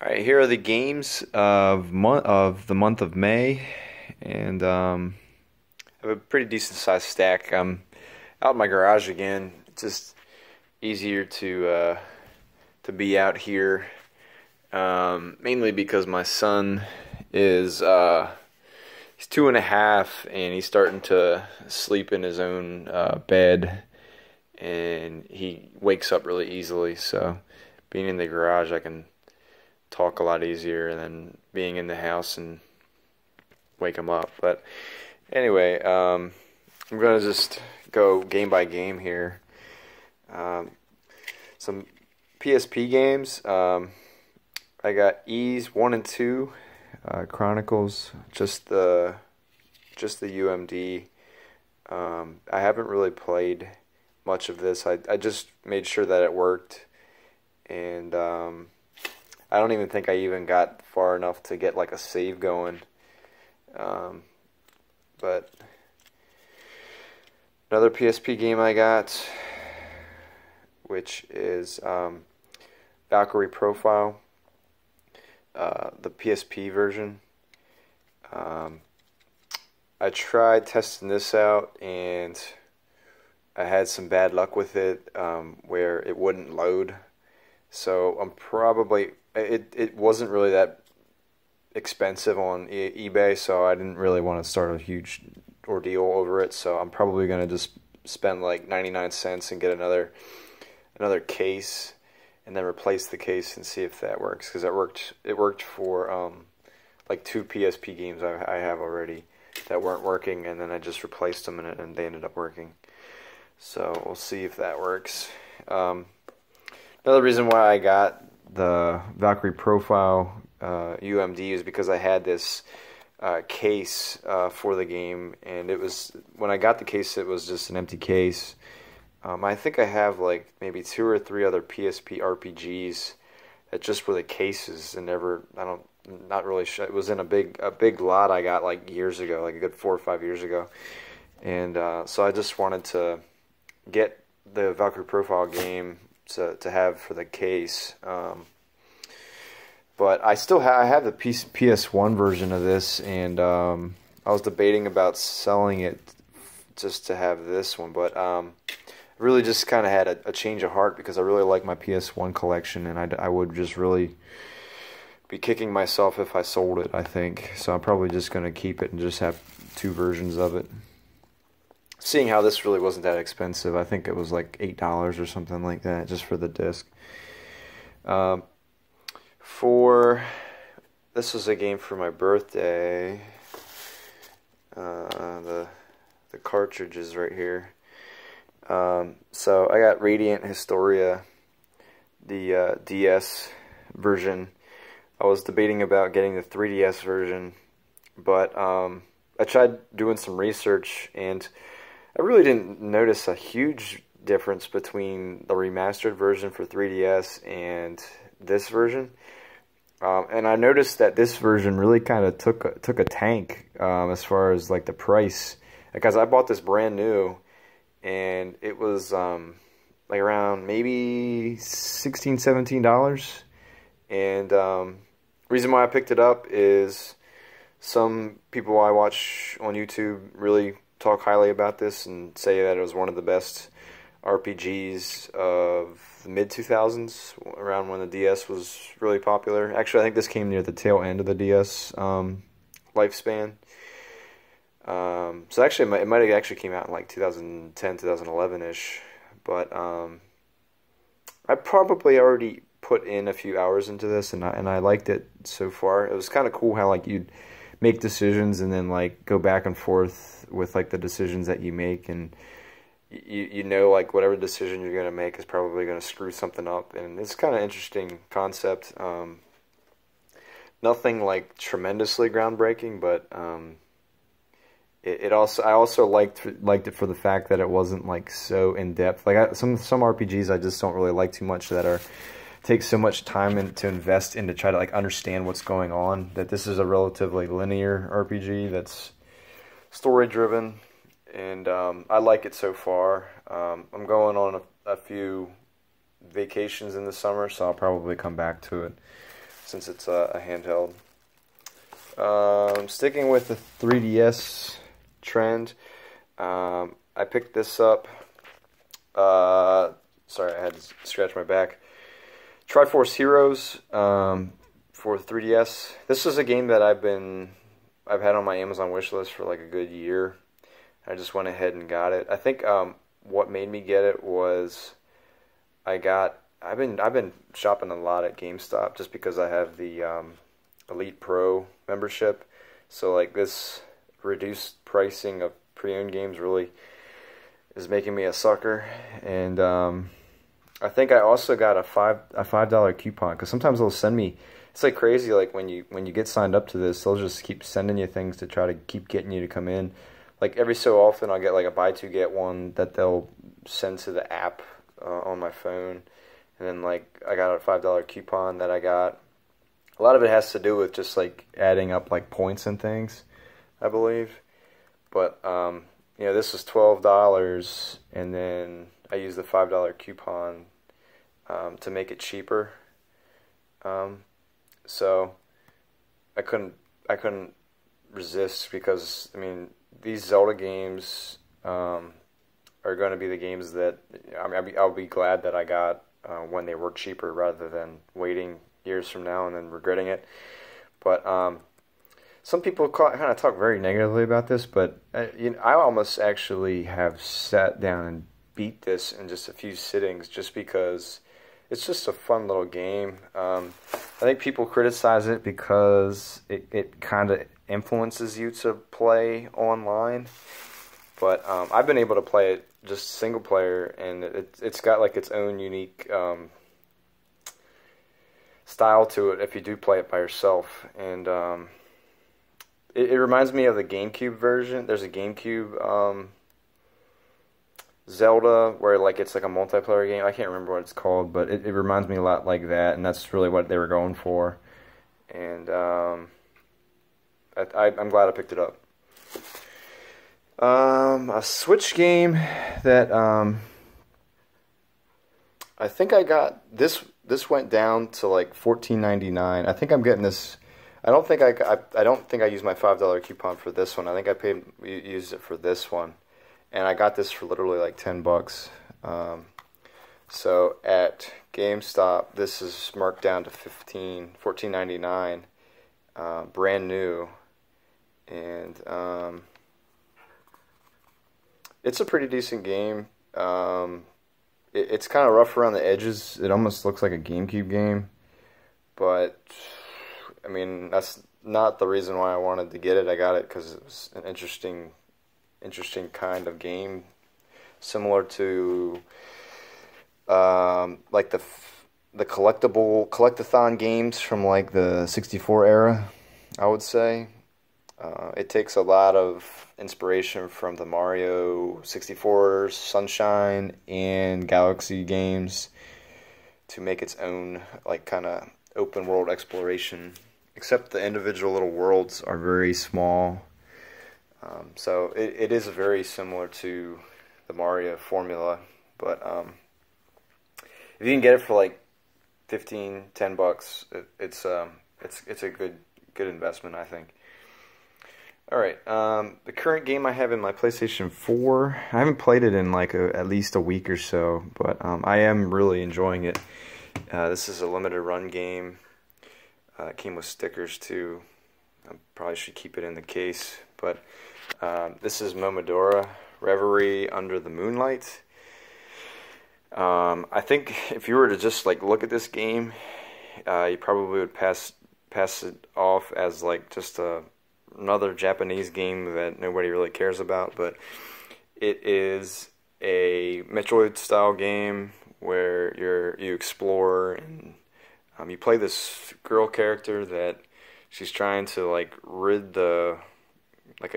Alright, here are the games of the month of May, and I have a pretty decent sized stack. I'm out in my garage again. It's just easier to be out here, mainly because my son is he's 2.5 and he's starting to sleep in his own bed, and he wakes up really easily. So being in the garage, I can talk a lot easier than being in the house and wake him up. But anyway, I'm gonna just go game by game here. Some PSP games. I got Ys 1 and 2, Chronicles, just the UMD. I haven't really played much of this. I just made sure that it worked, and I don't even think I even got far enough to get like a save going. But another PSP game I got, which is Valkyrie Profile, the PSP version. I tried testing this out, and I had some bad luck with it, where it wouldn't load. So I'm probably, it wasn't really that expensive on eBay, so I didn't really want to start a huge ordeal over it. So I'm probably going to just spend like 99 cents and get another case, and then replace the case and see if that works, because it worked for like 2 PSP games I have already that weren't working, and then I just replaced them and they ended up working. So we'll see if that works. Another reason why I got the Valkyrie Profile UMD is because I had this case for the game, and it was, when I got the case, it was just an empty case. I think I have like maybe 2 or 3 other PSP RPGs that just were the cases, and not really sure. It was in a big lot I got like years ago, like a good 4 or 5 years ago, and so I just wanted to get the Valkyrie Profile game to have for the case. But I still I have the PS1 version of this, and I was debating about selling it just to have this one, but I really just kind of had a change of heart, because I really like my PS1 collection, and I would just really be kicking myself if I sold it, I think. So I'm probably just going to keep it and just have 2 versions of it. Seeing how this really wasn't that expensive, I think it was like $8 or something like that, just for the disc. This was a game for my birthday. The cartridge is right here. So I got Radiant Historia, the DS version. I was debating about getting the 3DS version, but I tried doing some research, and I really didn't notice a huge difference between the remastered version for 3DS and this version. And I noticed that this version really kind of took a tank as far as like the price, because I bought this brand new, and it was like around maybe $16-17. And reason why I picked it up is some people I watch on YouTube really talk highly about this and say that it was one of the best RPGs of the mid-2000s, around when the DS was really popular. Actually, I think this came near the tail end of the DS lifespan. So actually, it might have actually came out in like 2010, 2011-ish. But I probably already put in a few hours into this, and I liked it so far. It was kind of cool how like you'd make decisions and then like go back and forth with like the decisions that you make, and you know, like whatever decision you're gonna make is probably gonna screw something up, and it's kind of interesting concept. Nothing like tremendously groundbreaking, but I also liked it for the fact that it wasn't like so in depth. Like some RPGs I just don't really like too much, that take so much time to invest in to try to like understand what's going on. That this is a relatively linear RPG that's story driven, and I like it so far. I'm going on a few vacations in the summer, so I'll probably come back to it. since it's a handheld. Sticking with the 3DS trend, I picked this up. Sorry, I had to scratch my back. Triforce Heroes for the 3DS. This is a game that I've had on my Amazon wishlist for like a good year. I just went ahead and got it. I think what made me get it was I've been shopping a lot at GameStop just because I have the Elite Pro membership. So like this reduced pricing of pre-owned games really is making me a sucker. And I think I also got a $5 coupon, because sometimes they'll send me. It's like crazy. Like when you get signed up to this, they'll just keep sending you things to try to keep getting you to come in. Like every so often, I'll get like a buy two get one that they'll send to the app on my phone, and then like I got a $5 coupon that I got. A lot of it has to do with just like adding up like points and things, I believe. But this was $12, and then I used the $5 coupon to make it cheaper. So I couldn't resist, because I mean these Zelda games are going to be the games that I'll be glad that I got when they were cheaper, rather than waiting years from now and then regretting it. But some people kind of talk very negatively about this, but I almost actually have sat down and beat this in just a few sittings, just because it's just a fun little game. I think people criticize it because it kind of influences you to play online, but I've been able to play it just single player, and it's got like its own unique style to it if you do play it by yourself. And it reminds me of the GameCube version. There's a GameCube Zelda where like it's like a multiplayer game. I can't remember what it's called, but it reminds me a lot like that, and that's really what they were going for. And I'm glad I picked it up. A Switch game that I think I got this. This went down to like $14.99. I think I'm getting this. I don't think I used my $5 coupon for this one. I think I used it for this one, and I got this for literally like $10. So at GameStop, this is marked down to $14.99, brand new, and it's a pretty decent game. It's kind of rough around the edges. It almost looks like a GameCube game, but I mean that's not the reason why I wanted to get it. I got it because it was an interesting kind of game, similar to like the collectathon games from like the 64 era, I would say. It takes a lot of inspiration from the Mario 64, Sunshine, and Galaxy games to make its own like kind of open world exploration, except the individual little worlds are very small. So it is very similar to the Mario formula, but if you can get it for like $10, it's a good investment, I think. Alright, the current game I have in my PlayStation 4, I haven't played it in like at least a week or so, but I am really enjoying it. This is a limited run game. It came with stickers too. I probably should keep it in the case, but this is Momodora Reverie Under the Moonlight. I think if you were to just like look at this game, you probably would pass it off as like just another Japanese game that nobody really cares about, but it is a Metroid style game where you explore, and you play this girl character that she's trying to like rid a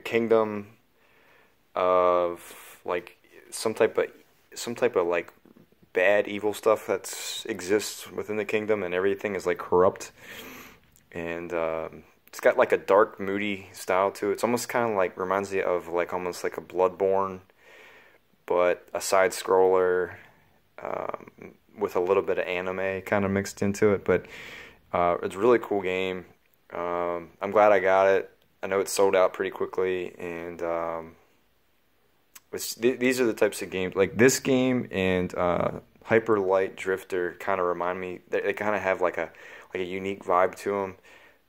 kingdom of like some type of like bad evil stuff that exists within the kingdom, and everything is like corrupt, and it's got like a dark, moody style to it. It's almost kind of like reminds you of like almost like a Bloodborne, but a side scroller with a little bit of anime kind of mixed into it. But It's a really cool game. I'm glad I got it. I know it sold out pretty quickly, and these are the types of games like this game and Hyper Light Drifter kind of remind me. They kind of have like a unique vibe to them.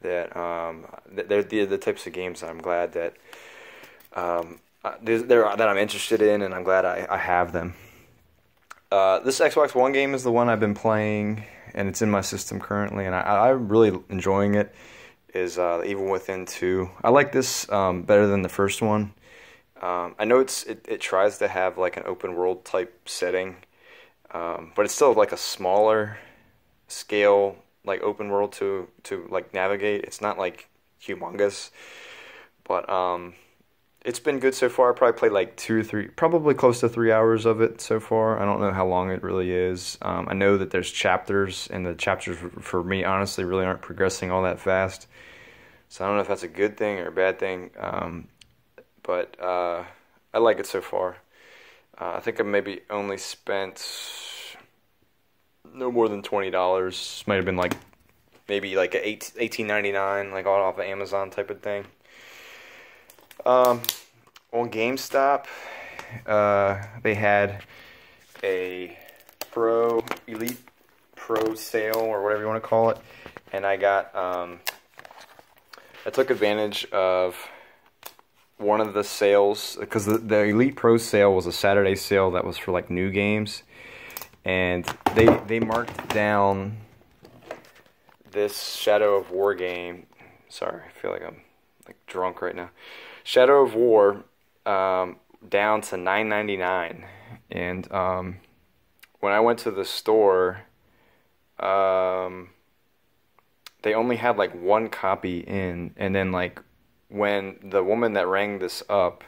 They're the types of games that I'm glad that that I'm interested in, and I'm glad I have them. This Xbox One game is the one I've been playing, and it's in my system currently, and I'm really enjoying it. Is Evil Within 2. I like this better than the first one. I know it tries to have like an open world type setting, but it's still like a smaller scale like open world to like navigate. It's not like humongous, but it's been good so far. I probably played like 2 or 3, probably close to 3 hours of it so far. I don't know how long it really is. I know that there's chapters, and the chapters for me honestly really aren't progressing all that fast. So I don't know if that's a good thing or a bad thing. But I like it so far. I think I maybe only spent no more than $20. Might have been like maybe like $18.99, like all off of Amazon type of thing. On GameStop, they had a Elite Pro sale or whatever you want to call it, and I took advantage of one of the sales, because the Elite Pro sale was a Saturday sale that was for like new games, and they marked down this Shadow of War game. Sorry, I feel like I'm like drunk right now. Shadow of War down to $9.99, and when I went to the store, they only had like one copy in, and then like when the woman that rang this up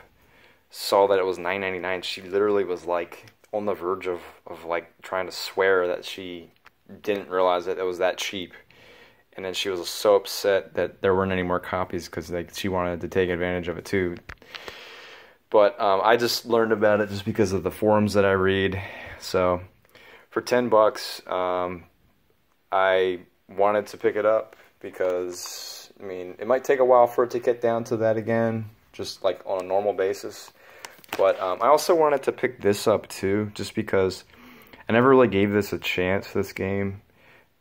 saw that it was $9.99, she literally was like on the verge of like trying to swear that she didn't realize that it was that cheap. And then she was so upset that there weren't any more copies because like she wanted to take advantage of it too. But I just learned about it just because of the forums that I read. So for $10, I wanted to pick it up because, I mean, it might take a while for it to get down to that again, just like on a normal basis. But I also wanted to pick this up too, just because I never really gave this a chance, this game.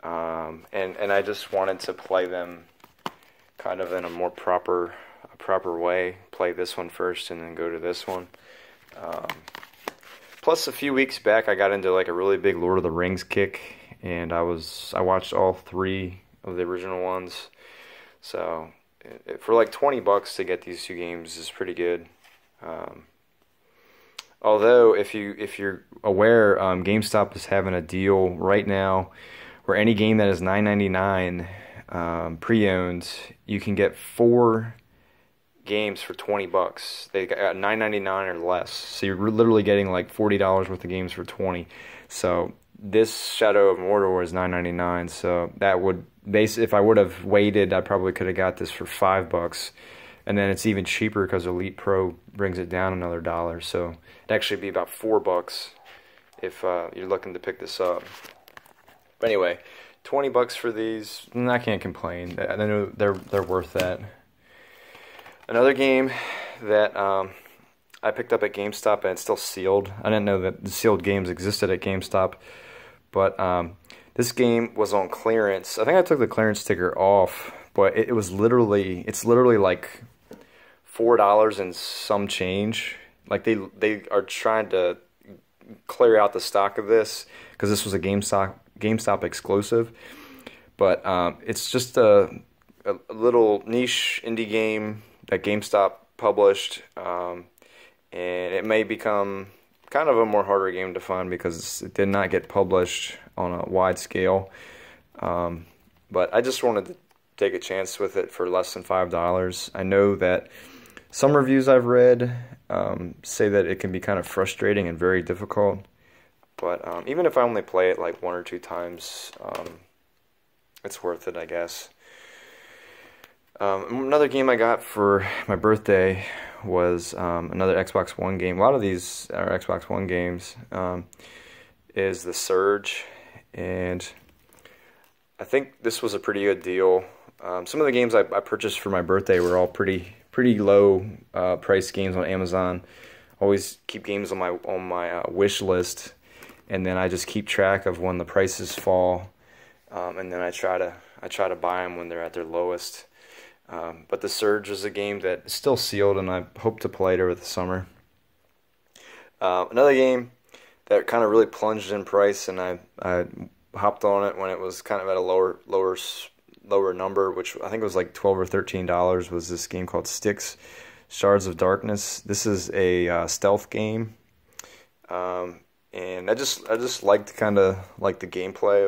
And I just wanted to play them kind of in a more proper way. Play this one first and then go to this one. Plus, a few weeks back, I got into like a really big Lord of the Rings kick, and I watched all 3 of the original ones. So for like $20 to get these 2 games is pretty good. Although if you're aware, GameStop is having a deal right now where any game that is $9.99 pre-owned, you can get 4 games for $20. They got $9.99 or less, so you're literally getting like $40 worth of games for $20. So this Shadow of Mordor is $9.99. So that would if I would have waited, I probably could have got this for $5. And then it's even cheaper because Elite Pro brings it down another $1. So it'd actually be about $4 if you're looking to pick this up. But anyway, $20 for these, I can't complain. I know they're worth that. Another game that I picked up at GameStop, and it's still sealed. I didn't know that the sealed games existed at GameStop, but this game was on clearance. I think I took the clearance sticker off, but it's literally like $4 and some change. Like they are trying to clear out the stock of this because this was a GameStop exclusive. But it's just a little niche indie game that GameStop published, and it may become kind of a more harder game to find because it did not get published on a wide scale. But I just wanted to take a chance with it for less than $5. I know that some reviews I've read say that it can be kind of frustrating and very difficult. But even if I only play it like 1 or 2 times, it's worth it, I guess. Another game I got for my birthday was another Xbox One game. A lot of these are Xbox One games. Is The Surge, and I think this was a pretty good deal. Some of the games I purchased for my birthday were all pretty low price games on Amazon. Always keep games on my wish list, and then I just keep track of when the prices fall, and then I try to buy them when they're at their lowest. But the Surge is a game that is still sealed, and I hope to play it over the summer. Another game that kind of really plunged in price, and I hopped on it when it was kind of at a lower number, which I think it was like $12 or $13, was this game called Styx: Shards of Darkness. This is a stealth game, and I just liked kind of like the gameplay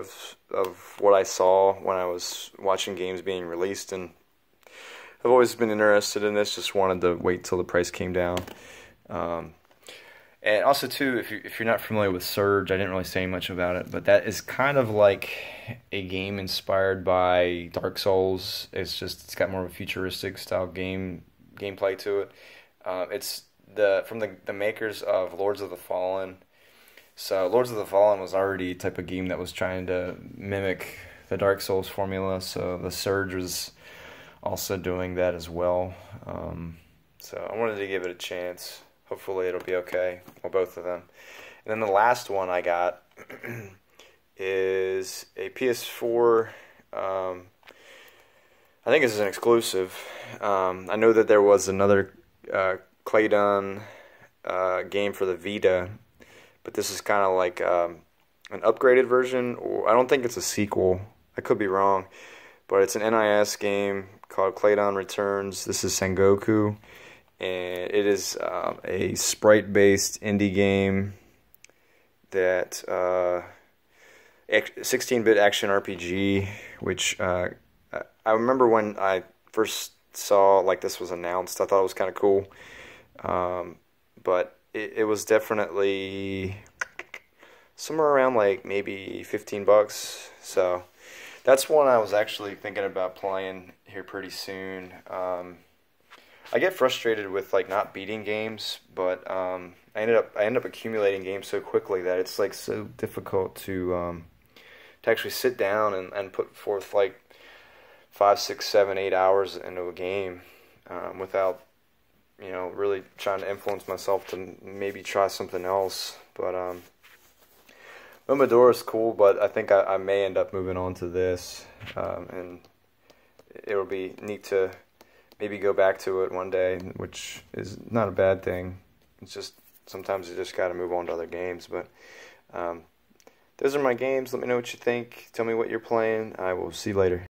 of what I saw when I was watching games being released, and I've always been interested in this. Just wanted to wait till the price came down. And also too, if you're not familiar with Surge, I didn't really say much about it, but that is kind of like a game inspired by Dark Souls. It's got more of a futuristic style gameplay to it. It's from the makers of Lords of the Fallen. So Lords of the Fallen was already a type of game that was trying to mimic the Dark Souls formula. So the Surge was also doing that as well. So I wanted to give it a chance. Hopefully it'll be okay, well, both of them. And then the last one I got is a PS4. I think this is an exclusive. I know that there was another Claydon game for the Vita, but this is kind of like an upgraded version. Or I don't think it's a sequel. I could be wrong, but it's an NIS game called Claydon Returns. This is Sengoku. And it is a sprite-based indie game that 16-bit action RPG, which I remember when I first saw like this was announced, I thought it was kind of cool. But it was definitely somewhere around like maybe $15. So that's one I was actually thinking about playing here pretty soon. I get frustrated with like not beating games, but I end up accumulating games so quickly that it's like so difficult to actually sit down and put forth like 5, 6, 7, 8 hours into a game without really trying to influence myself to maybe try something else. But Momodora is cool, but I think I may end up moving on to this, and it'll be neat to maybe go back to it one day, which is not a bad thing. It's just sometimes you just got to move on to other games. But those are my games. Let me know what you think. Tell me what you're playing. I will see you later.